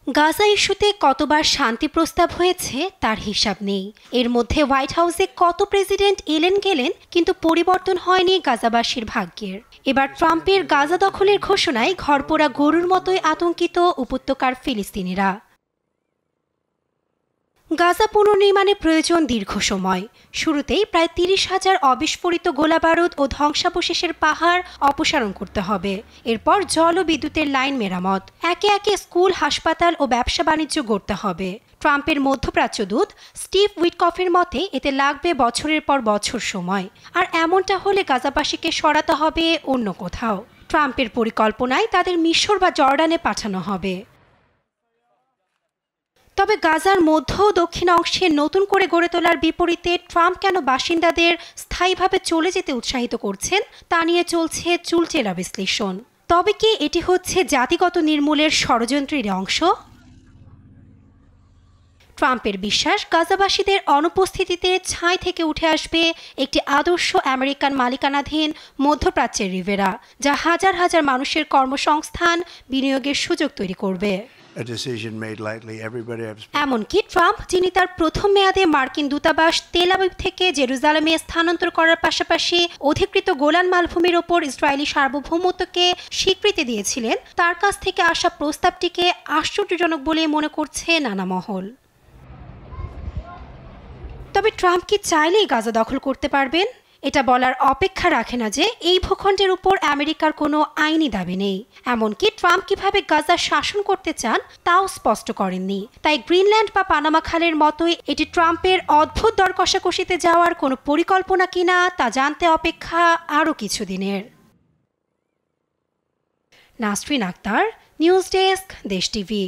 গাজা ইস্যুতে কতবার শান্তি প্রস্তাব হয়েছে তার হিসাব নেই। এর মধ্যে হোয়াইট হাউসে কত প্রেসিডেন্ট এলেন গেলেন, কিন্তু পরিবর্তন হয়নি গাজাবাসীর ভাগ্যের। এবার ট্রাম্পের গাজা দখলের ঘোষণায় ঘরপোড়া গরুর মতোই আতঙ্কিত উপত্যকার ফিলিস্তিনিরা। গাজা পুনর্নির্মাণে প্রয়োজন দীর্ঘ সময়। শুরুতেই প্রায় ৩০,০০০ অবিস্ফোরিত গোলাবারুদ ও ধ্বংসাবশেষের পাহাড় অপসারণ করতে হবে। এরপর জল ও বিদ্যুতের লাইন মেরামত, একে একে স্কুল, হাসপাতাল ও ব্যবসা বাণিজ্য গড়তে হবে। ট্রাম্পের মধ্যপ্রাচ্য দূত স্টিভ উইটকফের মতে এতে লাগবে বছরের পর বছর সময়, আর এমনটা হলে গাজাবাসীকে সরাতে হবে অন্য কোথাও। ট্রাম্পের পরিকল্পনায় তাদের মিশর বা জর্ডানে পাঠানো হবে। তবে গাজার মধ্য ও দক্ষিণ অংশে নতুন করে গড়ে তোলার বিপরীতে ট্রাম্প কেন বাসিন্দাদের স্থায়ীভাবে চলে যেতে উৎসাহিত করছেন তা নিয়ে চলছে চুলচেরা বিশ্লেষণ। তবে কি এটি হচ্ছে জাতিগত নির্মূলের ষড়যন্ত্রের অংশ? ট্রাম্পের বিশ্বাস, গাজাবাসীদের অনুপস্থিতিতে ছাই থেকে উঠে আসবে একটি আদর্শ আমেরিকান মালিকানাধীন মধ্যপ্রাচ্যের রিভেরা, যা হাজার হাজার মানুষের কর্মসংস্থান, বিনিয়োগের সুযোগ তৈরি করবে। এমনকি ট্রাম্প, যিনি তার প্রথম মেয়াদে মার্কিন দূতাবাস তেল আবিব থেকে জেরুজালেমে স্থানান্তর করার পাশাপাশি অধিকৃত গোলান মালভূমির ওপর ইসরায়েলি সার্বভৌমত্বকে স্বীকৃতি দিয়েছিলেন, তার কাছ থেকে আসা প্রস্তাবটিকে আশ্চর্যজনক বলে মনে করছে নানা মহল। তবে ট্রাম্প কি চাইলেই গাজা দখল করতে পারবেন? এটা বলার অপেক্ষা রাখে না যে এই ভূখণ্ডের উপর আমেরিকার কোনো আইনি দাবি নেই। এমনকি ট্রাম্প কিভাবে গাজা শাসন করতে চান তাও স্পষ্ট করেননি। তাই গ্রিনল্যান্ড বা পানামা খালের মতোই এটি ট্রাম্পের অদ্ভুত দর কষাকষিতে যাওয়ার কোনো পরিকল্পনা কিনা তা জানতে অপেক্ষা আরও কিছুদিনের। নাসরিন আক্তার, নিউজ ডেস্ক, দেশ টিভি।